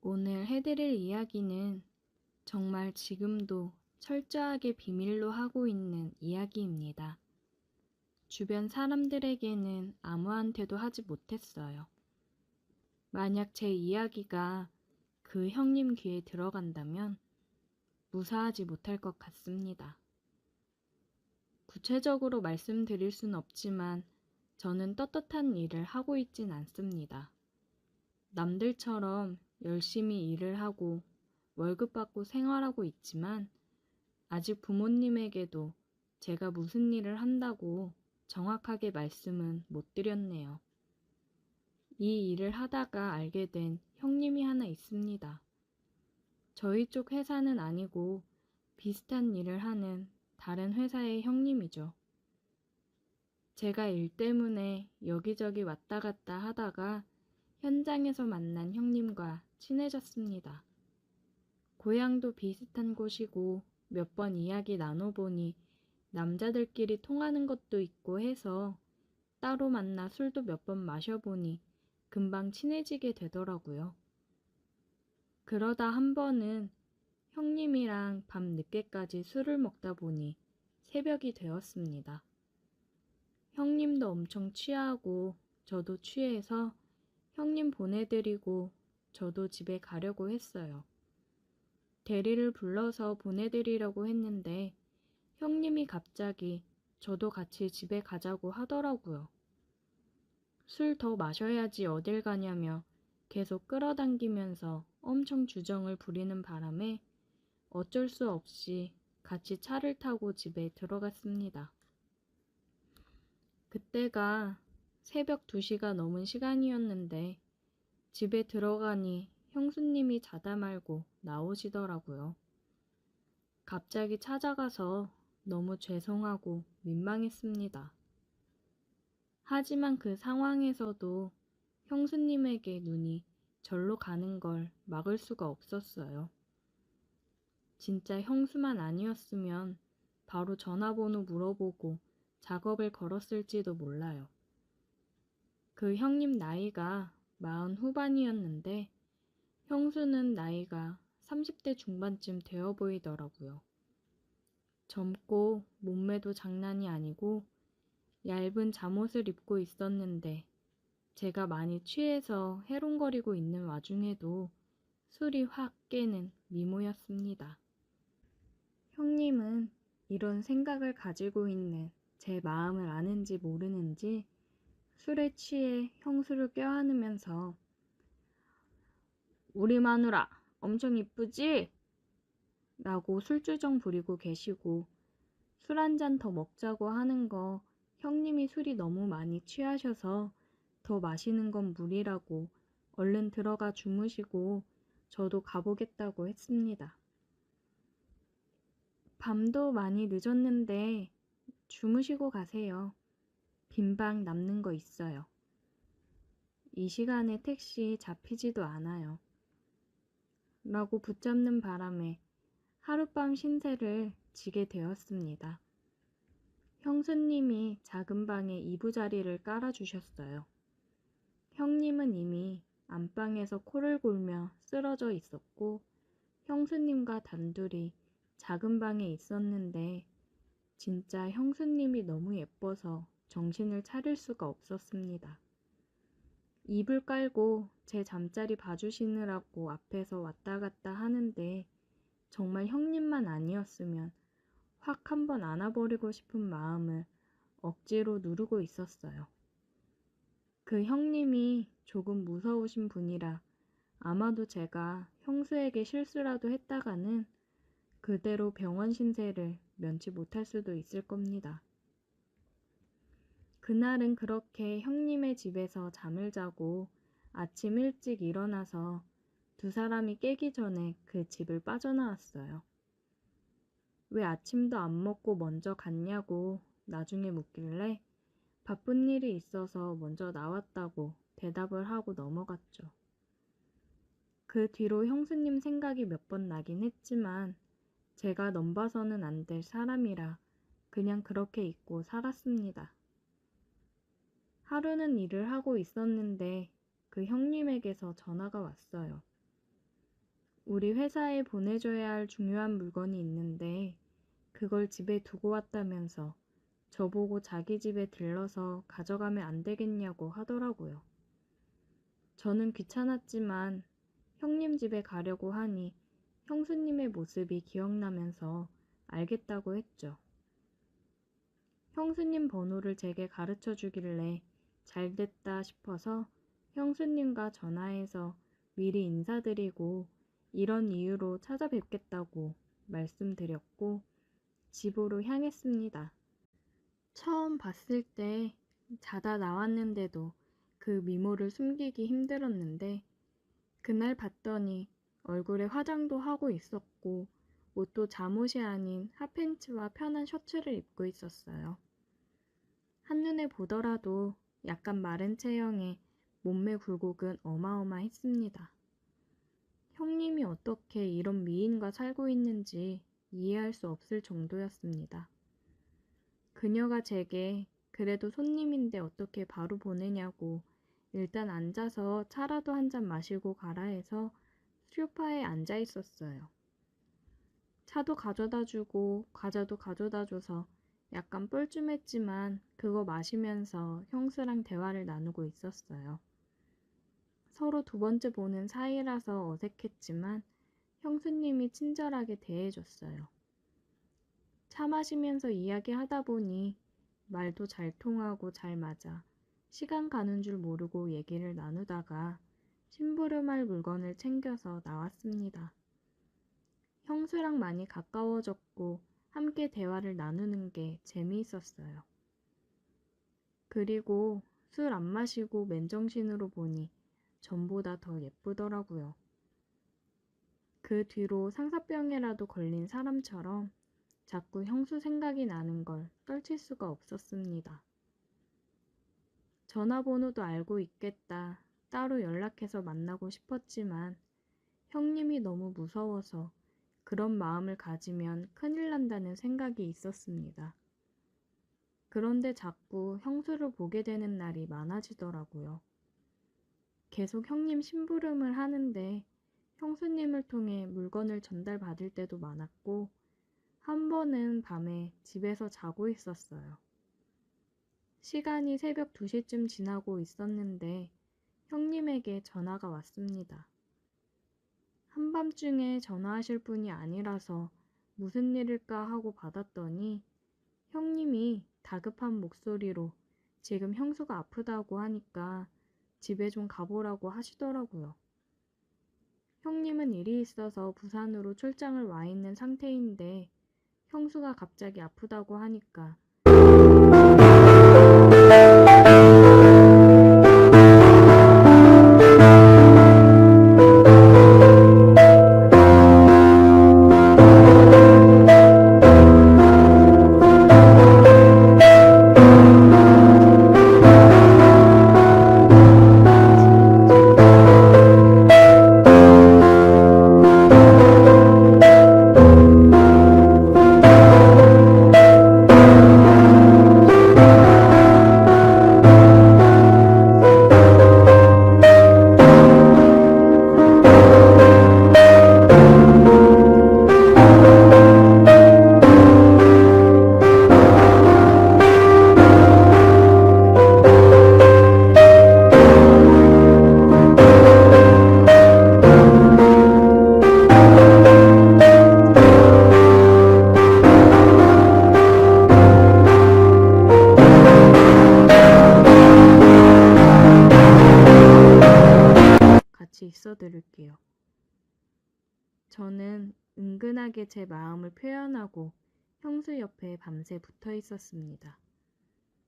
오늘 해드릴 이야기는 정말 지금도 철저하게 비밀로 하고 있는 이야기입니다. 주변 사람들에게는 아무한테도 하지 못했어요. 만약 제 이야기가 그 형님 귀에 들어간다면 무사하지 못할 것 같습니다. 구체적으로 말씀드릴 순 없지만 저는 떳떳한 일을 하고 있진 않습니다. 남들처럼 열심히 일을 하고 월급 받고 생활하고 있지만 아직 부모님에게도 제가 무슨 일을 한다고 정확하게 말씀은 못 드렸네요. 이 일을 하다가 알게 된 형님이 하나 있습니다. 저희 쪽 회사는 아니고 비슷한 일을 하는 다른 회사의 형님이죠. 제가 일 때문에 여기저기 왔다 갔다 하다가 현장에서 만난 형님과 친해졌습니다. 고향도 비슷한 곳이고 몇 번 이야기 나눠보니 남자들끼리 통하는 것도 있고 해서 따로 만나 술도 몇 번 마셔보니 금방 친해지게 되더라고요. 그러다 한 번은 형님이랑 밤 늦게까지 술을 먹다 보니 새벽이 되었습니다. 형님도 엄청 취하고 저도 취해서 형님 보내드리고 저도 집에 가려고 했어요. 대리를 불러서 보내드리려고 했는데 형님이 갑자기 저도 같이 집에 가자고 하더라고요. 술 더 마셔야지 어딜 가냐며 계속 끌어당기면서 엄청 주정을 부리는 바람에 어쩔 수 없이 같이 차를 타고 집에 들어갔습니다. 그때가 새벽 2시가 넘은 시간이었는데 집에 들어가니 형수님이 자다 말고 나오시더라고요. 갑자기 찾아가서 너무 죄송하고 민망했습니다. 하지만 그 상황에서도 형수님에게 눈이 절로 가는 걸 막을 수가 없었어요. 진짜 형수만 아니었으면 바로 전화번호 물어보고 작업을 걸었을지도 몰라요. 그 형님 나이가 40 후반이었는데 형수는 나이가 30대 중반쯤 되어 보이더라고요. 젊고 몸매도 장난이 아니고 얇은 잠옷을 입고 있었는데 제가 많이 취해서 해롱거리고 있는 와중에도 술이 확 깨는 미모였습니다. 형님은 이런 생각을 가지고 있는 제 마음을 아는지 모르는지 술에 취해 형수를 껴안으면서 우리 마누라 엄청 이쁘지? 라고 술주정 부리고 계시고 술 한 잔 더 먹자고 하는 거 형님이 술이 너무 많이 취하셔서 더 마시는 건 무리라고 얼른 들어가 주무시고 저도 가보겠다고 했습니다. 밤도 많이 늦었는데 주무시고 가세요. 빈 방 남는 거 있어요. 이 시간에 택시 잡히지도 않아요. 라고 붙잡는 바람에 하룻밤 신세를 지게 되었습니다. 형수님이 작은 방에 이부자리를 깔아주셨어요. 형님은 이미 안방에서 코를 골며 쓰러져 있었고 형수님과 단둘이 작은 방에 있었는데 진짜 형수님이 너무 예뻐서 정신을 차릴 수가 없었습니다. 이불 깔고 제 잠자리 봐주시느라고 앞에서 왔다 갔다 하는데 정말 형님만 아니었으면 확 한번 안아버리고 싶은 마음을 억지로 누르고 있었어요. 그 형님이 조금 무서우신 분이라 아마도 제가 형수에게 실수라도 했다가는 그대로 병원 신세를 면치 못할 수도 있을 겁니다. 그날은 그렇게 형님의 집에서 잠을 자고 아침 일찍 일어나서 두 사람이 깨기 전에 그 집을 빠져나왔어요. 왜 아침도 안 먹고 먼저 갔냐고 나중에 묻길래 바쁜 일이 있어서 먼저 나왔다고 대답을 하고 넘어갔죠. 그 뒤로 형수님 생각이 몇 번 나긴 했지만 제가 넘봐서는 안 될 사람이라 그냥 그렇게 잊고 살았습니다. 하루는 일을 하고 있었는데 그 형님에게서 전화가 왔어요. 우리 회사에 보내줘야 할 중요한 물건이 있는데 그걸 집에 두고 왔다면서 저보고 자기 집에 들러서 가져가면 안 되겠냐고 하더라고요. 저는 귀찮았지만 형님 집에 가려고 하니 형수님의 모습이 기억나면서 알겠다고 했죠. 형수님 번호를 제게 가르쳐 주길래 잘됐다 싶어서 형수님과 전화해서 미리 인사드리고 이런 이유로 찾아뵙겠다고 말씀드렸고 집으로 향했습니다. 처음 봤을 때 자다 나왔는데도 그 미모를 숨기기 힘들었는데 그날 봤더니 얼굴에 화장도 하고 있었고 옷도 잠옷이 아닌 핫팬츠와 편한 셔츠를 입고 있었어요. 한눈에 보더라도 약간 마른 체형에 몸매 굴곡은 어마어마했습니다. 형님이 어떻게 이런 미인과 살고 있는지 이해할 수 없을 정도였습니다. 그녀가 제게 그래도 손님인데 어떻게 바로 보내냐고 일단 앉아서 차라도 한 잔 마시고 가라 해서 소파에 앉아 있었어요. 차도 가져다 주고 과자도 가져다 줘서 약간 뻘쭘했지만 그거 마시면서 형수랑 대화를 나누고 있었어요. 서로 두 번째 보는 사이라서 어색했지만 형수님이 친절하게 대해줬어요. 차 마시면서 이야기하다 보니 말도 잘 통하고 잘 맞아 시간 가는 줄 모르고 얘기를 나누다가 심부름할 물건을 챙겨서 나왔습니다. 형수랑 많이 가까워졌고 함께 대화를 나누는 게 재미있었어요. 그리고 술 안 마시고 맨정신으로 보니 전보다 더 예쁘더라고요. 그 뒤로 상사병에라도 걸린 사람처럼 자꾸 형수 생각이 나는 걸 떨칠 수가 없었습니다. 전화번호도 알고 있겠다. 따로 연락해서 만나고 싶었지만 형님이 너무 무서워서 그런 마음을 가지면 큰일 난다는 생각이 있었습니다. 그런데 자꾸 형수를 보게 되는 날이 많아지더라고요. 계속 형님 심부름을 하는데 형수님을 통해 물건을 전달받을 때도 많았고 한 번은 밤에 집에서 자고 있었어요. 시간이 새벽 2시쯤 지나고 있었는데 형님에게 전화가 왔습니다. 한밤중에 전화하실 분이 아니라서 무슨 일일까 하고 받았더니 형님이 다급한 목소리로 지금 형수가 아프다고 하니까 집에 좀 가보라고 하시더라고요. 형님은 일이 있어서 부산으로 출장을 와 있는 상태인데 형수가 갑자기 아프다고 하니까 같이 있어 드릴게요. 저는 은근하게 제 마음을 표현하고 형수 옆에 밤새 붙어 있었습니다.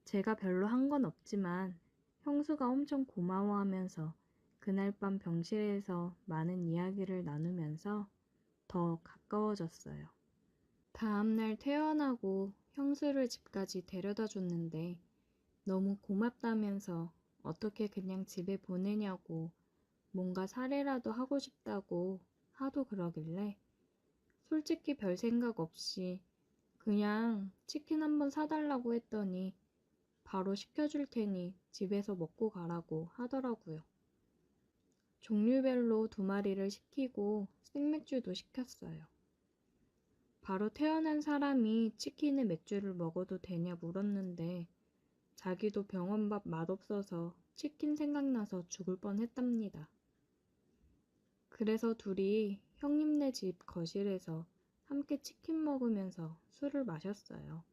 제가 별로 한 건 없지만 형수가 엄청 고마워하면서 그날 밤 병실에서 많은 이야기를 나누면서 더 가까워졌어요. 다음날 퇴원하고 형수를 집까지 데려다 줬는데 너무 고맙다면서 어떻게 그냥 집에 보내냐고 뭔가 사례라도 하고 싶다고 하도 그러길래 솔직히 별 생각 없이 그냥 치킨 한번 사달라고 했더니 바로 시켜줄 테니 집에서 먹고 가라고 하더라고요. 종류별로 2마리를 시키고 생맥주도 시켰어요. 바로 태어난 사람이 치킨에 맥주를 먹어도 되냐 물었는데 자기도 병원밥 맛없어서 치킨 생각나서 죽을 뻔했답니다. 그래서 둘이 형님네 집 거실에서 함께 치킨 먹으면서 술을 마셨어요.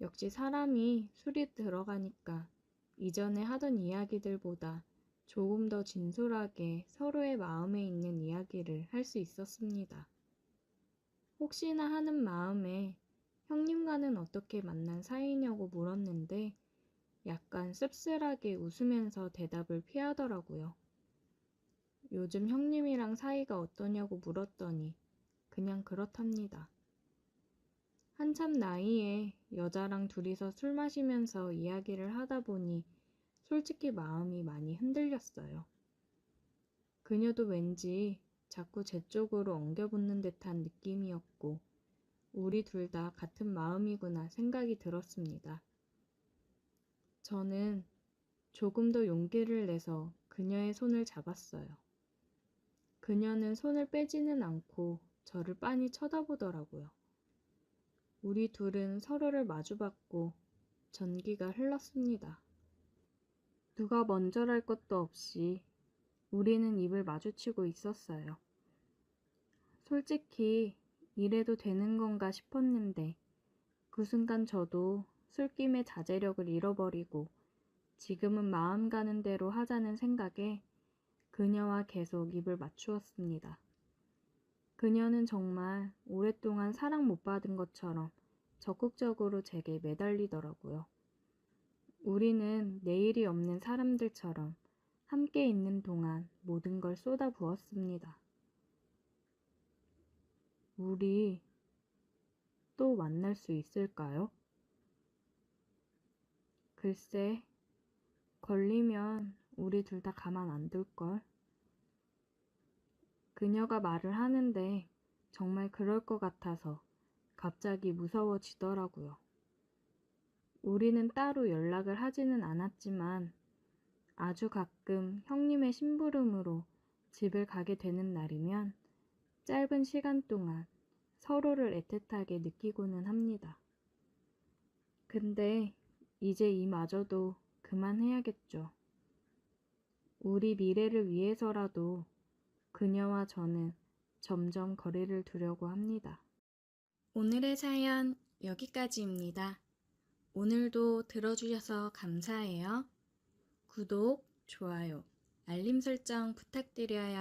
역시 사람이 술이 들어가니까 이전에 하던 이야기들보다 조금 더 진솔하게 서로의 마음에 있는 이야기를 할 수 있었습니다. 혹시나 하는 마음에 형님과는 어떻게 만난 사이냐고 물었는데 약간 씁쓸하게 웃으면서 대답을 피하더라고요. 요즘 형님이랑 사이가 어떠냐고 물었더니 그냥 그렇답니다. 한참 나이에 여자랑 둘이서 술 마시면서 이야기를 하다 보니 솔직히 마음이 많이 흔들렸어요. 그녀도 왠지 자꾸 제 쪽으로 엉겨붙는 듯한 느낌이었고 우리 둘 다 같은 마음이구나 생각이 들었습니다. 저는 조금 더 용기를 내서 그녀의 손을 잡았어요. 그녀는 손을 빼지는 않고 저를 빤히 쳐다보더라고요. 우리 둘은 서로를 마주봤고 전기가 흘렀습니다. 누가 먼저랄 것도 없이 우리는 입을 마주치고 있었어요. 솔직히 이래도 되는 건가 싶었는데 그 순간 저도 술김에 자제력을 잃어버리고 지금은 마음 가는 대로 하자는 생각에 그녀와 계속 입을 맞추었습니다. 그녀는 정말 오랫동안 사랑 못 받은 것처럼 적극적으로 제게 매달리더라고요. 우리는 내일이 없는 사람들처럼 함께 있는 동안 모든 걸 쏟아부었습니다. 우리 또 만날 수 있을까요? 글쎄, 걸리면 우리 둘 다 가만 안 둘걸. 그녀가 말을 하는데 정말 그럴 것 같아서 갑자기 무서워지더라고요. 우리는 따로 연락을 하지는 않았지만 아주 가끔 형님의 심부름으로 집을 가게 되는 날이면 짧은 시간 동안 서로를 애틋하게 느끼고는 합니다. 근데 이제 이마저도 그만해야겠죠. 우리 미래를 위해서라도 그녀와 저는 점점 거리를 두려고 합니다. 오늘의 사연 여기까지입니다. 오늘도 들어주셔서 감사해요. 구독, 좋아요, 알림 설정 부탁드려요.